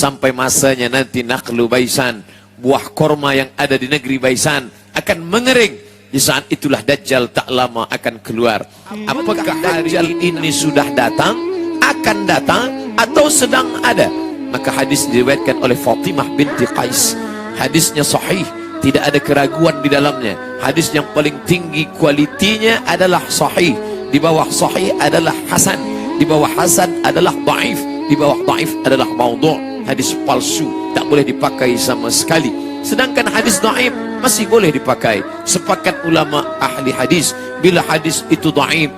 sampai masanya nanti nakhlu Baisan, buah korma yang ada di negeri Baisan akan mengering. Di saat itulah Dajjal tak lama akan keluar. Apakah Dajjal ini sudah datang, akan datang, atau sedang ada? Maka hadis diriwayatkan oleh Fatimah binti Qais. Hadisnya sahih, tidak ada keraguan di dalamnya. Hadis yang paling tinggi kualitinya adalah sahih. Di bawah sahih adalah hasan. Di bawah hasan adalah dhaif. Di bawah dhaif adalah maudhu'. Hadis palsu, tak boleh dipakai sama sekali. Sedangkan hadis dhaif masih boleh dipakai. Sepakat ulama ahli hadis, bila hadis itu dhaif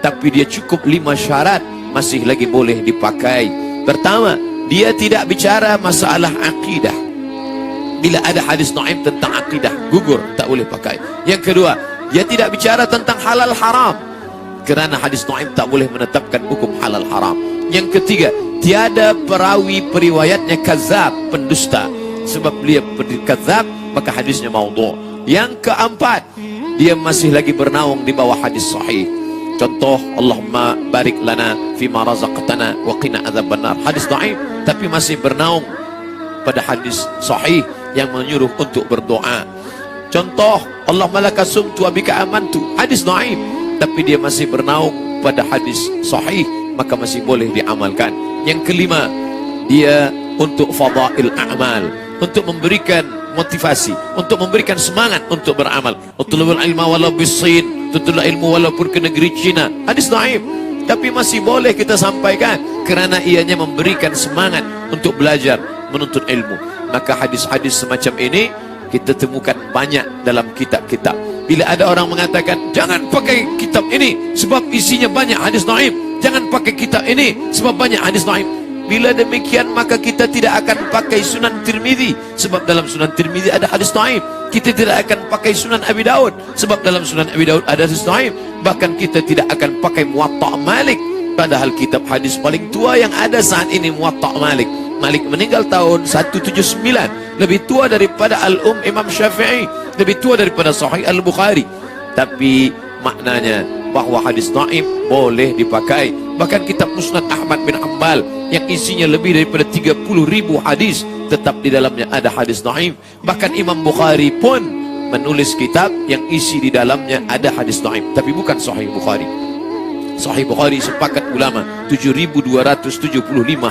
tapi dia cukup 5 syarat, masih lagi boleh dipakai. Pertama, dia tidak bicara masalah akidah. Bila ada hadis dhaif tentang akidah, gugur, tak boleh pakai. Yang kedua, dia tidak bicara tentang halal haram, kerana hadis dhaif tak boleh menetapkan hukum halal haram. Yang ketiga, tiada perawi periwayatnya kazab, pendusta. Sebab dia kazab, maka hadisnya maudhu'. Yang keempat, dia masih lagi bernaung di bawah hadis sahih. Contoh, Allahumma barik lana fima razaqtana wa qina adzabannar. Hadis dhaif tapi masih bernaung pada hadis sahih yang menyuruh untuk berdoa. Contoh, Allahumma laka sumtu wa bika amantu. Hadis dhaif tapi dia masih bernaung pada hadis sahih, maka masih boleh diamalkan. Yang kelima, dia untuk fadail a'mal, untuk memberikan motivasi, untuk memberikan semangat untuk beramal. Utlubul ilma walau bisin, tuntutlah ilmu walaupun ke negeri Cina. Hadis dhaif tapi masih boleh kita sampaikan kerana ianya memberikan semangat untuk belajar, menuntut ilmu. Maka hadis-hadis semacam ini kita temukan banyak dalam kitab-kitab. Bila ada orang mengatakan jangan pakai kitab ini sebab isinya banyak hadis dhaif, jangan pakai kitab ini sebab banyak hadis dhaif. Bila demikian, maka kita tidak akan pakai Sunan Tirmizi sebab dalam Sunan Tirmizi ada hadis dhaif. Kita tidak akan pakai Sunan Abi Daud sebab dalam Sunan Abi Daud ada hadis dhaif. Bahkan kita tidak akan pakai Muwatta' Malik, padahal kitab hadis paling tua yang ada saat ini Muwatta' Malik. Malik meninggal tahun 179, lebih tua daripada Imam Syafi'i, lebih tua daripada Sahih Al-Bukhari. Tapi maknanya bahwa hadis dhaif boleh dipakai. Bahkan kitab Musnad Ahmad bin Hanbal yang isinya lebih daripada 30.000 hadis, tetap di dalamnya ada hadis dhaif. Bahkan Imam Bukhari pun menulis kitab yang isi di dalamnya ada hadis dhaif, tapi bukan Sahih Bukhari. Sahih Bukhari sepakat ulama 7.275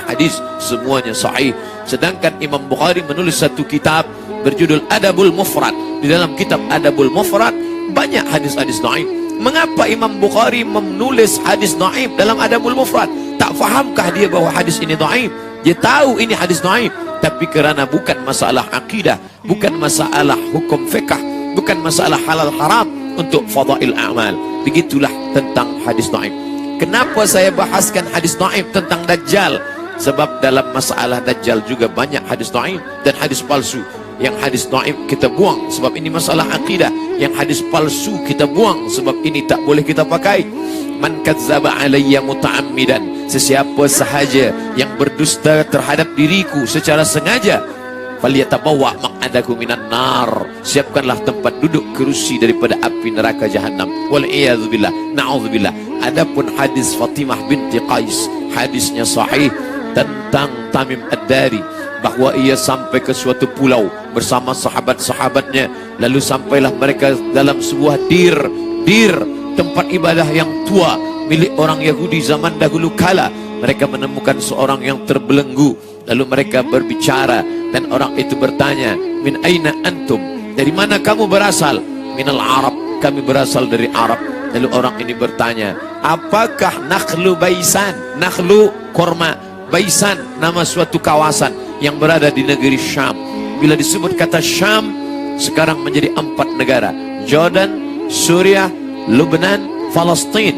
hadis, semuanya sahih. Sedangkan Imam Bukhari menulis satu kitab berjudul Adabul Mufrad. Di dalam kitab Adabul Mufrad banyak hadis-hadis dhaif. Mengapa Imam Bukhari menulis hadis dhaif dalam Adabul Mufrad? Tak fahamkah dia bahawa hadis ini dhaif? Dia tahu ini hadis dhaif, tapi kerana bukan masalah akidah, bukan masalah hukum fiqh, bukan masalah halal haram, untuk fadail a'mal. Begitulah tentang hadis dhaif. Kenapa saya bahaskan hadis dhaif tentang Dajjal? Sebab dalam masalah Dajjal juga banyak hadis dhaif dan hadis palsu. Yang hadis dhaif kita buang sebab ini masalah akidah. Yang hadis palsu kita buang sebab ini tak boleh kita pakai. Man kadzdzaba alayya muta'ammidan, sesiapa sahaja yang berdusta terhadap diriku secara sengaja, falyatabawwa maq'adahu minan nar, siapkanlah tempat duduk kerusi daripada api neraka jahanam. Wal iyadzu billah, na'udzubillah. Adapun hadis Fatimah binti Qais, hadisnya sahih tentang Tamim Ad-Dari, bahwa ia sampai ke suatu pulau bersama sahabat-sahabatnya, lalu sampailah mereka dalam sebuah dir, tempat ibadah yang tua milik orang Yahudi zaman dahulu kala. Mereka menemukan seorang yang terbelenggu, lalu mereka berbicara dan orang itu bertanya, min aina antum, dari mana kamu berasal? Minal Arab, kami berasal dari Arab. Lalu orang ini bertanya, apakah Nakhlu Baisan? Nakhlu korma, Baisan nama suatu kawasan yang berada di negeri Syam. Bila disebut kata Syam, sekarang menjadi 4 negara: Jordan, Suriah, Lebanon, Palestin.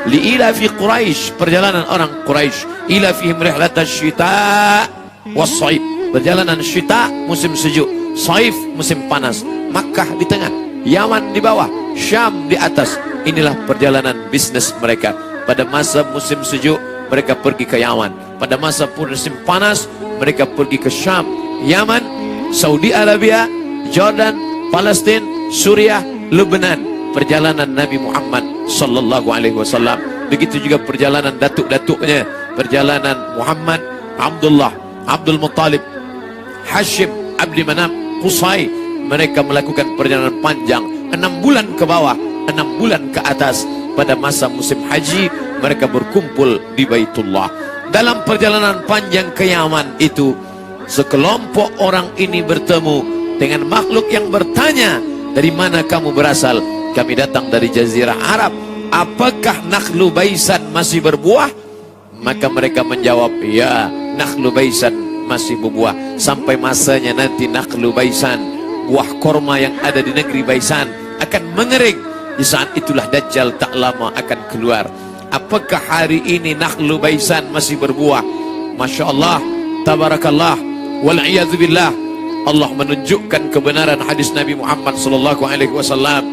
Li'ila fi Quraisy, perjalanan orang Quraisy. Ila fihim rihlatash syita was-saif, perjalanan syita musim sejuk, saif musim panas. Makkah di tengah, Yaman di bawah, Syam di atas. Inilah perjalanan bisnis mereka. Pada masa musim sejuk mereka pergi ke Yaman, pada masa musim panas mereka pergi ke Syam, Yaman, Saudi Arabia, Jordan, Palestin, Suriah, Lebanon. Perjalanan Nabi Muhammad sallallahu alaihi wasallam. Begitu juga perjalanan datuk-datuknya, perjalanan Muhammad, Abdullah, Abdul Muttalib, Hashim, Abdi Manaf, Qusay. Mereka melakukan perjalanan panjang 6 bulan ke bawah, 6 bulan ke atas. Pada masa musim haji mereka berkumpul di Baitullah. Dalam perjalanan panjang ke Yaman itu, sekelompok orang ini bertemu dengan makhluk yang bertanya, dari mana kamu berasal? Kami datang dari Jazirah Arab. Apakah nakhlu baisan masih berbuah? Maka mereka menjawab, ya, nakhlu baisan masih berbuah. Sampai masanya nanti nakhlu baisan, buah korma yang ada di negeri Baisan, akan mengering. Di saat itulah Dajjal tak lama akan keluar. Apakah hari ini nakhlu Baisan masih berbuah? Masya Allah, tabarakallah, wal'iyadzubillah. Allah menunjukkan kebenaran hadis Nabi Muhammad SAW.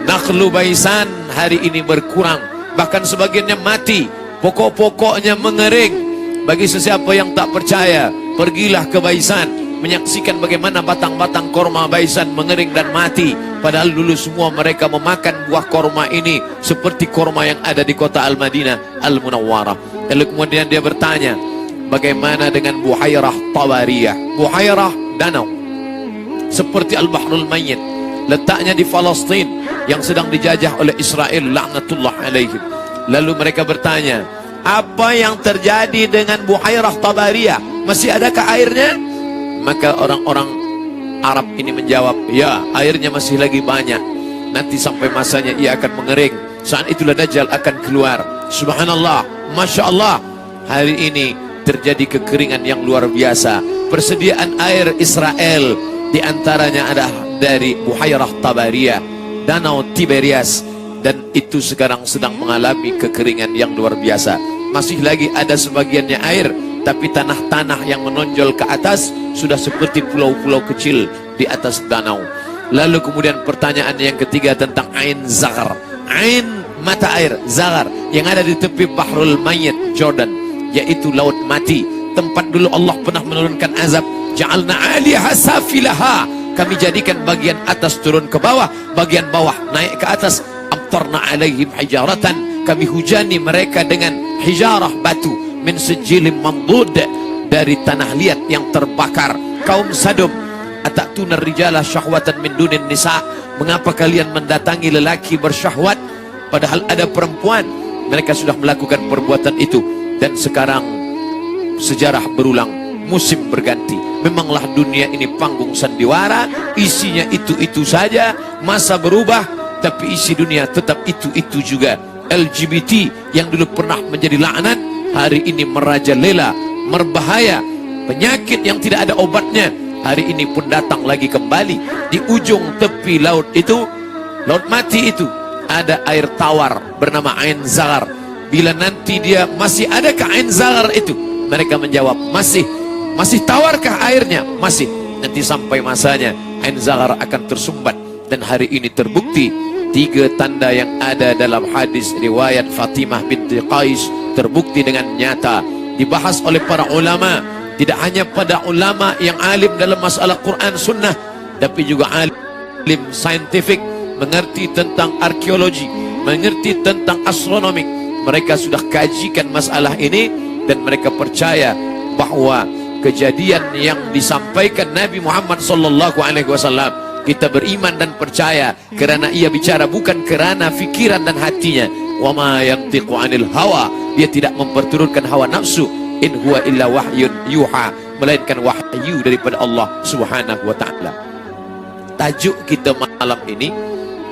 Nakhlu Baisan hari ini berkurang, bahkan sebagiannya mati, pokok-pokoknya mengering. Bagi sesiapa yang tak percaya, pergilah ke Baisan, menyaksikan bagaimana batang-batang korma Baisan mengering dan mati. Padahal dulu semua mereka memakan buah korma ini seperti korma yang ada di kota Al-Madinah Al-Munawwarah. Lalu kemudian dia bertanya, bagaimana dengan Buhairah Tabariyah? Buhairah danau seperti Al-Bahrul Mayyit, letaknya di Palestin yang sedang dijajah oleh Israel, laknatullah alaihim. Lalu mereka bertanya, apa yang terjadi dengan Buhairah Tabariyah? Masih adakah airnya? Maka orang-orang Arab ini menjawab, ya, airnya masih lagi banyak. Nanti sampai masanya ia akan mengering. Saat itulah Dajjal akan keluar. Subhanallah, Masya Allah, hari ini terjadi kekeringan yang luar biasa. Persediaan air Israel diantaranya adalah dari Buhairah Tabariyah, Danau Tiberias, dan itu sekarang sedang mengalami kekeringan yang luar biasa. Masih lagi ada sebagiannya air, tapi tanah-tanah yang menonjol ke atas sudah seperti pulau-pulau kecil di atas danau. Lalu kemudian pertanyaan yang ketiga tentang Ain Zaghar, Ain mata air Zaghar yang ada di tepi Bahrul Mayyit Jordan, yaitu laut mati, tempat dulu Allah pernah menurunkan azab. Ja'alna 'aliyaha safilaha, kami jadikan bagian atas turun ke bawah, bagian bawah naik ke atas. Amtarna 'alaihim hijaratan, kami hujani mereka dengan hijarah batu min sijilim mamdud, dari tanah liat yang terbakar. Kaum Sadum, atatunar rijalah syahwatan min dunin nisa, mengapa kalian mendatangi lelaki bersyahwat padahal ada perempuan? Mereka sudah melakukan perbuatan itu. Dan sekarang sejarah berulang, musim berganti. Memanglah dunia ini panggung sandiwara, isinya itu-itu saja. Masa berubah, tapi isi dunia tetap itu-itu juga. LGBT yang dulu pernah menjadi laknat, hari ini merajalela, berbahaya, penyakit yang tidak ada obatnya, hari ini pun datang lagi kembali. Di ujung tepi laut itu, laut mati itu, ada air tawar bernama Ain Zaghar. Bila nanti dia masih adakah Ain Zaghar itu? Mereka menjawab, masih. Masih tawarkah airnya? Masih. Nanti sampai masanya Ain Zaghar akan tersumbat. Dan hari ini terbukti 3 tanda yang ada dalam hadis riwayat Fatimah binti Qais terbukti dengan nyata, dibahas oleh para ulama. Tidak hanya pada ulama yang alim dalam masalah Quran Sunnah, tapi juga alim saintifik, mengerti tentang arkeologi, mengerti tentang astronomi. Mereka sudah kajikan masalah ini dan mereka percaya bahwa kejadian yang disampaikan Nabi Muhammad SAW, kita beriman dan percaya kerana ia bicara bukan kerana fikiran dan hatinya. Wa ma yantiqu 'anil hawa, dia tidak memperturutkan hawa nafsu. In huwa illa wahyun yuha, melainkan wahyu daripada Allah Subhanahu wa taala. Tajuk kita malam ini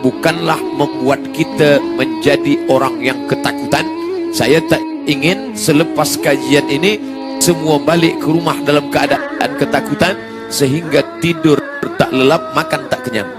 bukanlah membuat kita menjadi orang yang ketakutan. Saya tak ingin selepas kajian ini semua balik ke rumah dalam keadaan ketakutan sehingga tidur tak lelap, makan tak kenyang.